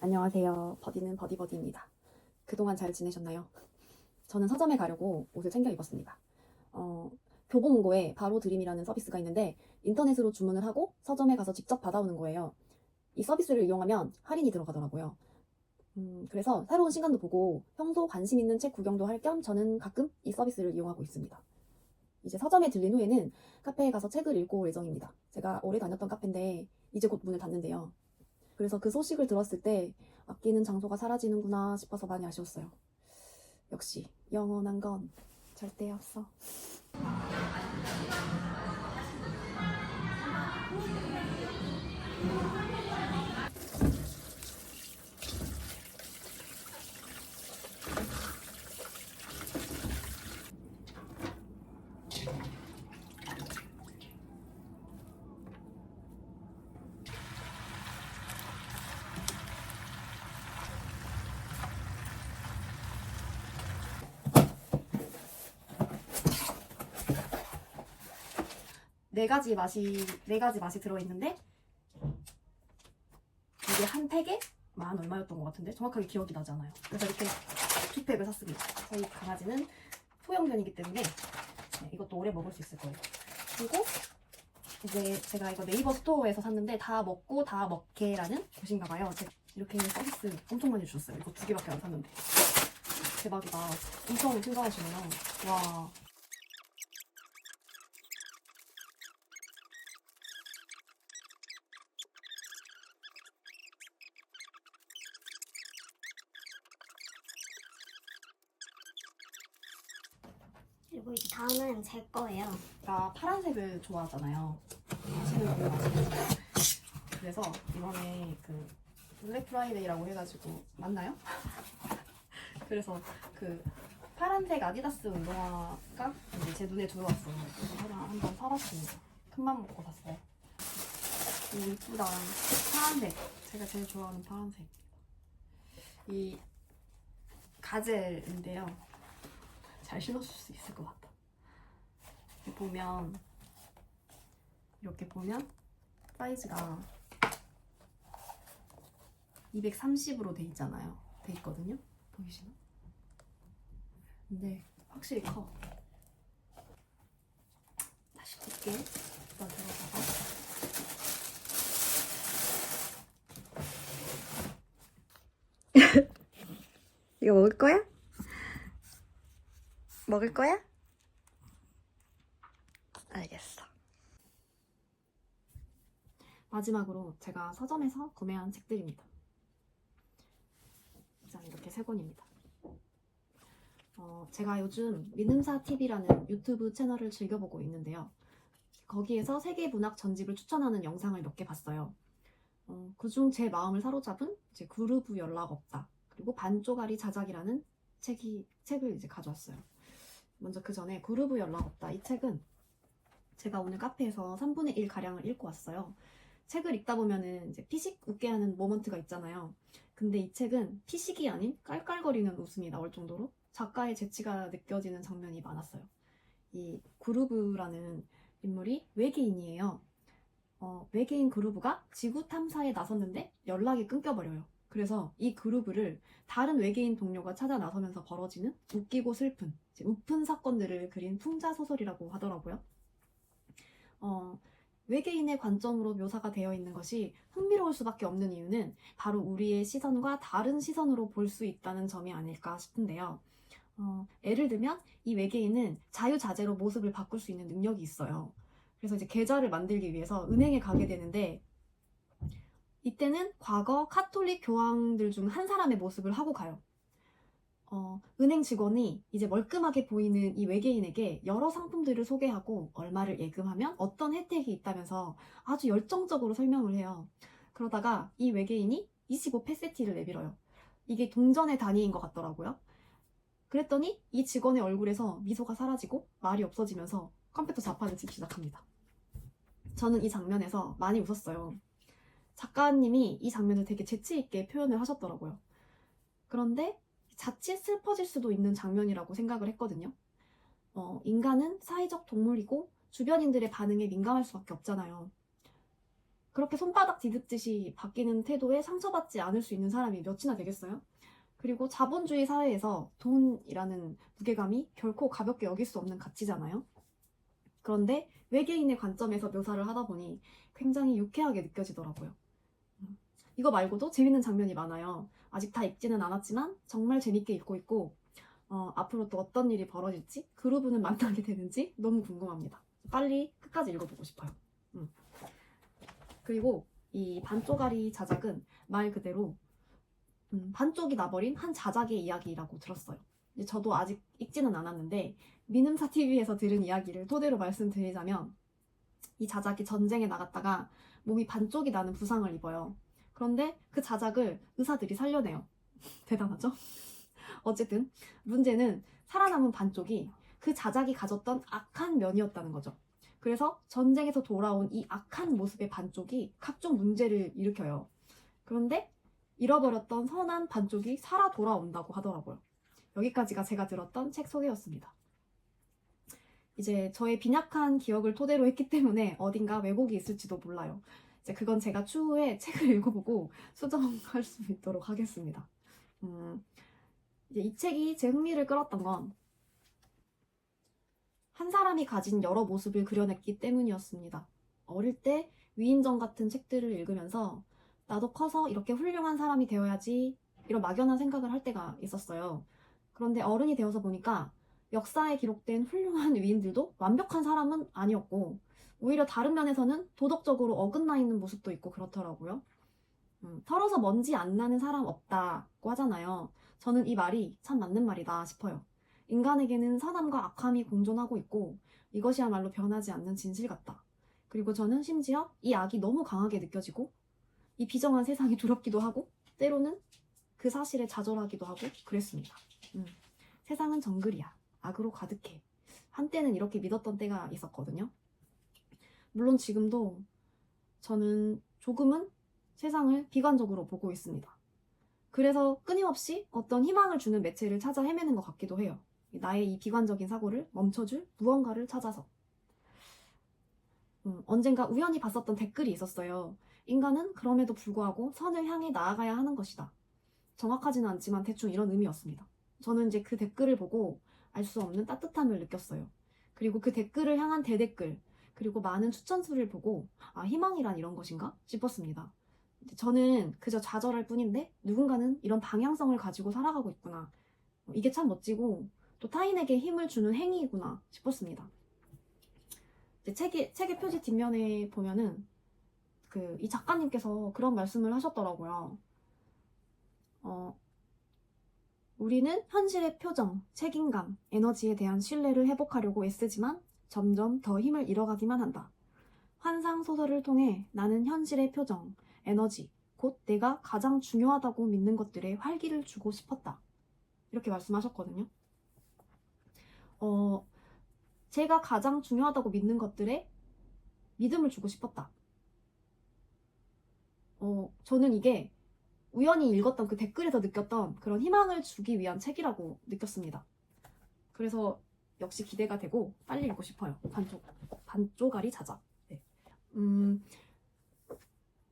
안녕하세요. 버디는 버디버디입니다. 그동안 잘 지내셨나요? 저는 서점에 가려고 옷을 챙겨 입었습니다. 교보문고에 바로 드림이라는 서비스가 있는데 인터넷으로 주문을 하고 서점에 가서 직접 받아오는 거예요. 이 서비스를 이용하면 할인이 들어가더라고요. 그래서 새로운 시간도 보고 평소 관심 있는 책 구경도 할 겸 저는 가끔 이 서비스를 이용하고 있습니다. 이제 서점에 들린 후에는 카페에 가서 책을 읽고 올 예정입니다. 제가 오래 다녔던 카페인데 이제 곧 문을 닫는데요. 그래서 그 소식을 들었을 때 아끼는 장소가 사라지는구나 싶어서 많이 아쉬웠어요. 역시 영원한 건 절대 없어. 네 가지 맛이 들어있는데 이게 한 팩에 만 얼마였던 것 같은데 정확하게 기억이 나지 않아요. 그래서 이렇게 두 팩을 샀습니다. 저희 강아지는 소형견이기 때문에 이것도 오래 먹을 수 있을 거예요. 그리고 이제 제가 이거 네이버 스토어에서 샀는데 다 먹고 다 먹게라는 곳인가 봐요. 제가 이렇게 서비스 엄청 많이 주셨어요. 이거 2개밖에 안 샀는데 대박이다. 엄청 신선하시네요. 와. 그리고 이제 다음은 제 거예요. 나 파란색을 좋아하잖아요. 아시는 분들 아시겠죠? 그래서 이번에 그 블랙 프라이데이라고 해가지고 맞나요? 그래서 그 파란색 아디다스 운동화가 이제 제 눈에 들어왔어요. 그래서 하나 한번 사봤습니다. 큰맘 먹고 샀어요. 이 이쁘다. 파란색. 제가 제일 좋아하는 파란색. 이 가젤인데요. 잘 신어줄 수 있을 것 같아. 이렇게 보면 사이즈가 230으로 돼 있잖아요. 돼 있거든요. 보이시나? 근데 확실히 커. 다시 볼게. 이거 들어가서. 이거 먹을 거야? 먹을 거야? 알겠어. 마지막으로 제가 서점에서 구매한 책들입니다. 짠, 이렇게 3권입니다. 제가 요즘 민음사TV라는 유튜브 채널을 즐겨보고 있는데요. 거기에서 세계 문학 전집을 추천하는 영상을 몇 개 봤어요. 그중 제 마음을 사로잡은 이제 그루브 연락 없다. 그리고 반쪽아리 자작이라는 책을 이제 가져왔어요. 먼저 그 전에 그루브 연락 없다. 이 책은 제가 오늘 카페에서 3분의 1 가량을 읽고 왔어요. 책을 읽다 보면은 이제 피식 웃게 하는 모먼트가 있잖아요. 근데 이 책은 피식이 아닌 깔깔거리는 웃음이 나올 정도로 작가의 재치가 느껴지는 장면이 많았어요. 이 그루브라는 인물이 외계인이에요. 외계인 그루브가 지구 탐사에 나섰는데 연락이 끊겨버려요. 그래서 이 그루브를 다른 외계인 동료가 찾아 나서면서 벌어지는 웃기고 슬픈, 우픈 사건들을 그린 풍자 소설이라고 하더라고요. 외계인의 관점으로 묘사가 되어 있는 것이 흥미로울 수밖에 없는 이유는 바로 우리의 시선과 다른 시선으로 볼 수 있다는 점이 아닐까 싶은데요. 예를 들면 이 외계인은 자유자재로 모습을 바꿀 수 있는 능력이 있어요. 그래서 이제 계좌를 만들기 위해서 은행에 가게 되는데 이때는 과거 카톨릭 교황들 중 한 사람의 모습을 하고 가요. 은행 직원이 이제 멀끔하게 보이는 이 외계인에게 여러 상품들을 소개하고 얼마를 예금하면 어떤 혜택이 있다면서 아주 열정적으로 설명을 해요. 그러다가 이 외계인이 25페세티를 내밀어요. 이게 동전의 단위인 것 같더라고요. 그랬더니 이 직원의 얼굴에서 미소가 사라지고 말이 없어지면서 컴퓨터 자판을 치기 시작합니다. 저는 이 장면에서 많이 웃었어요. 작가님이 이 장면을 되게 재치있게 표현을 하셨더라고요. 그런데 자칫 슬퍼질 수도 있는 장면이라고 생각을 했거든요. 인간은 사회적 동물이고 주변인들의 반응에 민감할 수밖에 없잖아요. 그렇게 손바닥 뒤집듯이 바뀌는 태도에 상처받지 않을 수 있는 사람이 몇이나 되겠어요? 그리고 자본주의 사회에서 돈이라는 무게감이 결코 가볍게 여길 수 없는 가치잖아요. 그런데 외계인의 관점에서 묘사를 하다 보니 굉장히 유쾌하게 느껴지더라고요. 이거 말고도 재밌는 장면이 많아요. 아직 다 읽지는 않았지만 정말 재밌게 읽고 있고 앞으로 또 어떤 일이 벌어질지 그루브는 만나게 되는지 너무 궁금합니다. 빨리 끝까지 읽어보고 싶어요. 그리고 이 반쪽아리 자작은 말 그대로 반쪽이 나버린 한 자작의 이야기라고 들었어요. 저도 아직 읽지는 않았는데 민음사 TV에서 들은 이야기를 토대로 말씀드리자면 이 자작이 전쟁에 나갔다가 몸이 반쪽이 나는 부상을 입어요. 그런데 그 자작을 의사들이 살려내요. 대단하죠? 어쨌든 문제는 살아남은 반쪽이 그 자작이 가졌던 악한 면이었다는 거죠. 그래서 전쟁에서 돌아온 이 악한 모습의 반쪽이 각종 문제를 일으켜요. 그런데 잃어버렸던 선한 반쪽이 살아 돌아온다고 하더라고요. 여기까지가 제가 들었던 책 소개였습니다. 이제 저의 빈약한 기억을 토대로 했기 때문에 어딘가 왜곡이 있을지도 몰라요. 이제 그건 제가 추후에 책을 읽어보고 수정할 수 있도록 하겠습니다. 이제 이 책이 제 흥미를 끌었던 건 한 사람이 가진 여러 모습을 그려냈기 때문이었습니다. 어릴 때 위인전 같은 책들을 읽으면서 나도 커서 이렇게 훌륭한 사람이 되어야지 이런 막연한 생각을 할 때가 있었어요. 그런데 어른이 되어서 보니까 역사에 기록된 훌륭한 위인들도 완벽한 사람은 아니었고 오히려 다른 면에서는 도덕적으로 어긋나 있는 모습도 있고 그렇더라고요. 털어서 먼지 안 나는 사람 없다고 하잖아요. 저는 이 말이 참 맞는 말이다 싶어요. 인간에게는 선함과 악함이 공존하고 있고 이것이야말로 변하지 않는 진실 같다. 그리고 저는 심지어 이 악이 너무 강하게 느껴지고 이 비정한 세상이 두렵기도 하고 때로는 그 사실에 좌절하기도 하고 그랬습니다. 세상은 정글이야. 악으로 가득해. 한때는 이렇게 믿었던 때가 있었거든요. 물론 지금도 저는 조금은 세상을 비관적으로 보고 있습니다. 그래서 끊임없이 어떤 희망을 주는 매체를 찾아 헤매는 것 같기도 해요. 나의 이 비관적인 사고를 멈춰줄 무언가를 찾아서. 언젠가 우연히 봤었던 댓글이 있었어요. 인간은 그럼에도 불구하고 선을 향해 나아가야 하는 것이다. 정확하지는 않지만 대충 이런 의미였습니다. 저는 이제 그 댓글을 보고 알 수 없는 따뜻함을 느꼈어요. 그리고 그 댓글을 향한 대댓글, 그리고 많은 추천수를 보고 아, 희망이란 이런 것인가 싶었습니다. 저는 그저 좌절할 뿐인데 누군가는 이런 방향성을 가지고 살아가고 있구나. 이게 참 멋지고 또 타인에게 힘을 주는 행위이구나 싶었습니다. 책의 표지 뒷면에 보면은 이 작가님께서 그런 말씀을 하셨더라고요. 우리는 현실의 표정, 책임감, 에너지에 대한 신뢰를 회복하려고 애쓰지만 점점 더 힘을 잃어가기만 한다. 환상 소설을 통해 나는 현실의 표정, 에너지, 곧 내가 가장 중요하다고 믿는 것들에 활기를 주고 싶었다. 이렇게 말씀하셨거든요. 제가 가장 중요하다고 믿는 것들에 믿음을 주고 싶었다. 저는 이게 우연히 읽었던 그 댓글에서 느꼈던 그런 희망을 주기 위한 책이라고 느꼈습니다. 그래서 역시 기대가 되고 빨리 읽고 싶어요. 반쪽아리 자작. 네.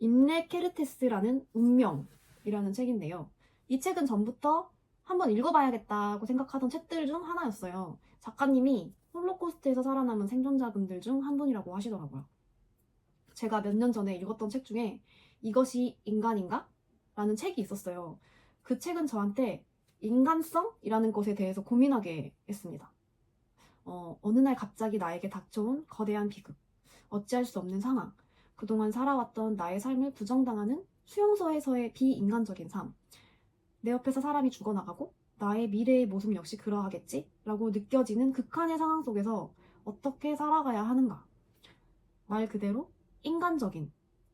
임레 케르테스라는 운명이라는 책인데요. 이 책은 전부터 한번 읽어봐야겠다고 생각하던 책들 중 하나였어요. 작가님이 홀로코스트에서 살아남은 생존자분들 중 한 분이라고 하시더라고요. 제가 몇 년 전에 읽었던 책 중에 이것이 인간인가? 라는 책이 있었어요. 그 책은 저한테 인간성이라는 것에 대해서 고민하게 했습니다. 어느 날 갑자기 나에게 닥쳐온 거대한 비극, 어찌할 수 없는 상황, 그동안 살아왔던 나의 삶을 부정당하는 수용소에서의 비인간적인 삶, 내 옆에서 사람이 죽어나가고 나의 미래의 모습 역시 그러하겠지? 라고 느껴지는 극한의 상황 속에서 어떻게 살아가야 하는가? 말 그대로 인간적인,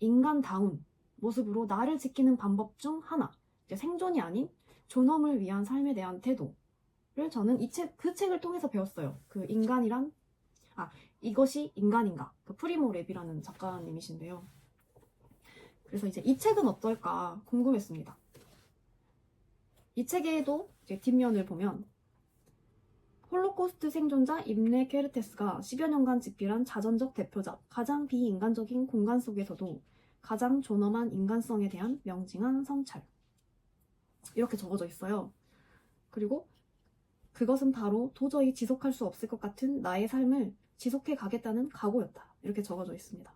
인간다운 모습으로 나를 지키는 방법 중 하나, 생존이 아닌 존엄을 위한 삶에 대한 태도를 저는 그 책을 통해서 배웠어요. 이것이 인간인가? 프리모 레비라는 작가님이신데요. 그래서 이제 이 책은 어떨까 궁금했습니다. 이 책에도 이제 뒷면을 보면 홀로코스트 생존자 임레 케르테스가 10여 년간 집필한 자전적 대표작, 가장 비인간적인 공간 속에서도 가장 존엄한 인간성에 대한 명징한 성찰. 이렇게 적어져 있어요. 그리고 그것은 바로 도저히 지속할 수 없을 것 같은 나의 삶을 지속해 가겠다는 각오였다. 이렇게 적어져 있습니다.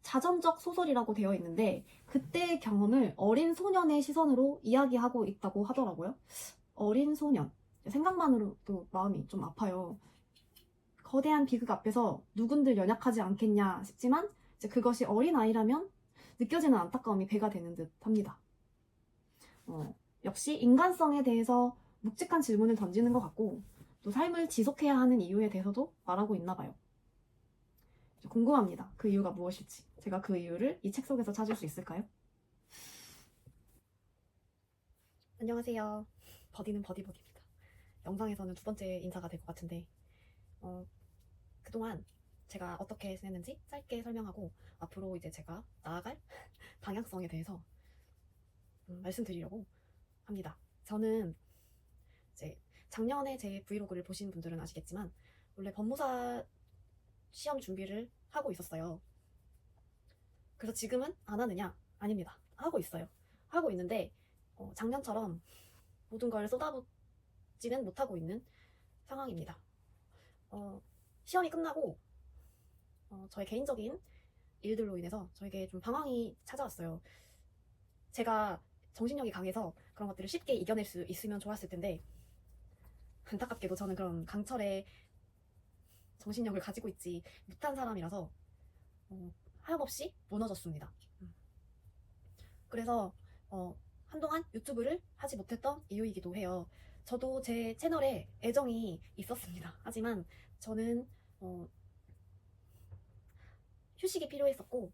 자전적 소설이라고 되어 있는데 그때의 경험을 어린 소년의 시선으로 이야기하고 있다고 하더라고요. 어린 소년. 생각만으로도 마음이 좀 아파요. 거대한 비극 앞에서 누군들 연약하지 않겠냐 싶지만 이제 그것이 어린아이라면 느껴지는 안타까움이 배가 되는 듯 합니다. 역시 인간성에 대해서 묵직한 질문을 던지는 것 같고 또 삶을 지속해야 하는 이유에 대해서도 말하고 있나 봐요. 궁금합니다. 그 이유가 무엇일지. 제가 그 이유를 이 책 속에서 찾을 수 있을까요? 안녕하세요. 버디는 버디버디입니다. 영상에서는 두 번째 인사가 될 것 같은데 그동안 제가 어떻게 지냈는지 짧게 설명하고 앞으로 이제 제가 나아갈 방향성에 대해서 말씀드리려고 합니다. 저는 이제 작년에 제 브이로그를 보신 분들은 아시겠지만 원래 법무사 시험 준비를 하고 있었어요. 그래서 지금은 안 하느냐? 아닙니다. 하고 있어요. 하고 있는데 작년처럼 모든 걸 쏟아붓지는 못하고 있는 상황입니다. 시험이 끝나고 저의 개인적인 일들로 인해서 저에게 좀 방황이 찾아왔어요. 제가 정신력이 강해서 그런 것들을 쉽게 이겨낼 수 있으면 좋았을 텐데 안타깝게도 저는 그런 강철의 정신력을 가지고 있지 못한 사람이라서 하염없이 무너졌습니다. 그래서 한동안 유튜브를 하지 못했던 이유이기도 해요. 저도 제 채널에 애정이 있었습니다. 하지만 저는 휴식이 필요했었고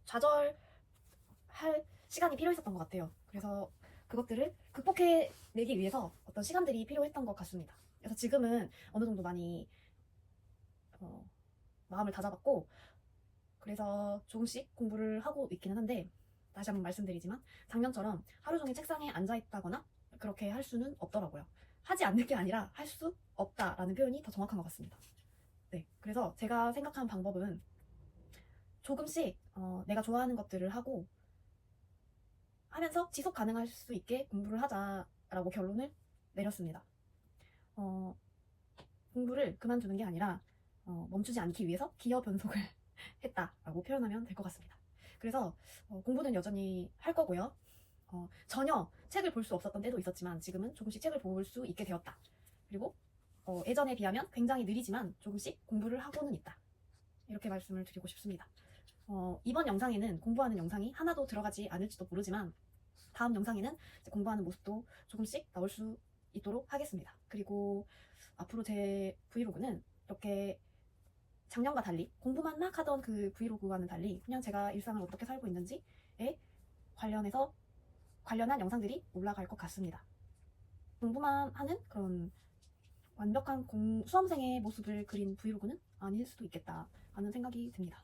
좌절할 시간이 필요했었던 것 같아요. 그래서 그것들을 극복해내기 위해서 어떤 시간들이 필요했던 것 같습니다. 그래서 지금은 어느 정도 많이 마음을 다잡았고 그래서 조금씩 공부를 하고 있기는 한데 다시 한번 말씀드리지만 작년처럼 하루 종일 책상에 앉아있다거나 그렇게 할 수는 없더라고요. 하지 않는 게 아니라 할 수 없다라는 표현이 더 정확한 것 같습니다. 네, 그래서 제가 생각한 방법은 조금씩 내가 좋아하는 것들을 하고 하면서 지속 가능할 수 있게 공부를 하자라고 결론을 내렸습니다. 공부를 그만두는 게 아니라 멈추지 않기 위해서 기어 변속을 했다라고 표현하면 될 것 같습니다. 그래서 공부는 여전히 할 거고요. 전혀 책을 볼 수 없었던 때도 있었지만 지금은 조금씩 책을 볼 수 있게 되었다. 그리고 예전에 비하면 굉장히 느리지만 조금씩 공부를 하고는 있다. 이렇게 말씀을 드리고 싶습니다. 이번 영상에는 공부하는 영상이 하나도 들어가지 않을지도 모르지만 다음 영상에는 공부하는 모습도 조금씩 나올 수 있도록 하겠습니다. 그리고 앞으로 제 브이로그는 이렇게 작년과 달리 공부만 막 하던 그 브이로그와는 달리 그냥 제가 일상을 어떻게 살고 있는지에 관련한 영상들이 올라갈 것 같습니다. 공부만 하는 그런 완벽한 수험생의 모습을 그린 브이로그는 아닐 수도 있겠다 하는 생각이 듭니다.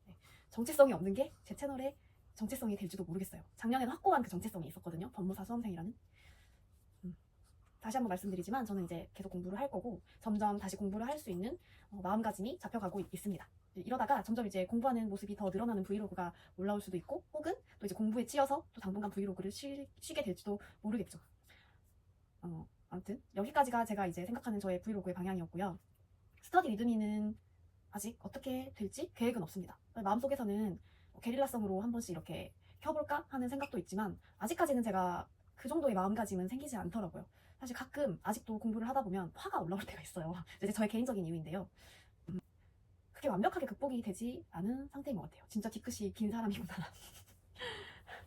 네. 정체성이 없는 게 제 채널의 정체성이 될지도 모르겠어요. 작년에는 확고한 그 정체성이 있었거든요. 법무사 수험생이라는. 다시 한번 말씀드리지만 저는 이제 계속 공부를 할 거고 점점 다시 공부를 할 수 있는 마음가짐이 잡혀가고 있습니다. 이러다가 점점 이제 공부하는 모습이 더 늘어나는 브이로그가 올라올 수도 있고 혹은 또 이제 공부에 치여서 또 당분간 브이로그를 쉬게 될지도 모르겠죠. 아무튼 여기까지가 제가 이제 생각하는 저의 브이로그의 방향이었고요. 스터디 리드미는 아직 어떻게 될지 계획은 없습니다. 마음속에서는 게릴라성으로 한 번씩 이렇게 켜볼까 하는 생각도 있지만 아직까지는 제가 그 정도의 마음가짐은 생기지 않더라고요. 사실 가끔 아직도 공부를 하다 보면 화가 올라올 때가 있어요. 이제 저의 개인적인 이유인데요. 그게 완벽하게 극복이 되지 않은 상태인 것 같아요. 진짜 뒤끝이 긴 사람이구나.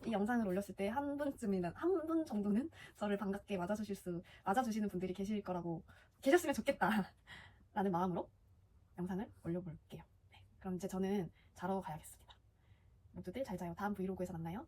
이 영상을 올렸을 때 한 분 정도는 저를 반갑게 맞아주시는 분들이 계셨으면 좋겠다 라는 마음으로 영상을 올려볼게요. 네, 그럼 이제 저는 자러 가야겠습니다. 모두들 잘 자요. 다음 브이로그에서 만나요.